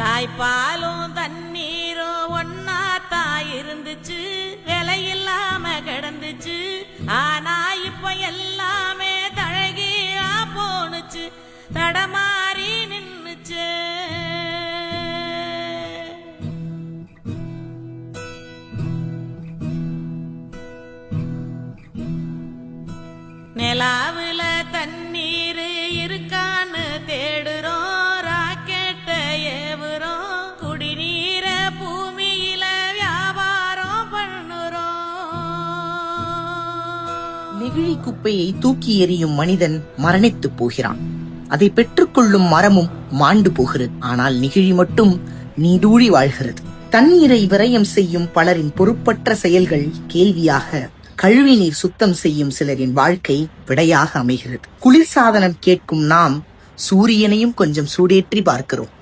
தாய்ப்பாலும் தண்ணீரும் ஒன்னாத்தான் இருந்துச்சு, விலையில்லாம கிடந்துச்சு. ஆனா இப்ப எல்லாமே தழகியா போனுச்சு, தடமாறி நின்னுச்சு. நிலாவுல தண்ணீர் இருக்கான்னு தேடுறோம், ராக்கெட்ட ஏவுறோம், குடிநீர பூமியில வியாபாரம் பண்ணுறோம். நெகிழி குப்பையை தூக்கி எறியும் மனிதன் மரணித்து போகிறான். அதை பெற்றுக்கொள்ளும் மரமும் மாண்டு போகிறது. ஆனால் நெகிழி மட்டும் நீடூழி வாழ்கிறது. தண்ணீரை விரயம் செய்யும் பலரின் பொறுப்பற்ற செயல்கள் கேள்வியாக, கழிவு நீர் சுத்தம் செய்யும் சிலரின் வாழ்க்கை விடையாக அமைகிறது. குளிர்சாதனம் கேட்கும் நாம் சூரியனையும் கொஞ்சம் சூடேற்றி பார்க்கிறோம்.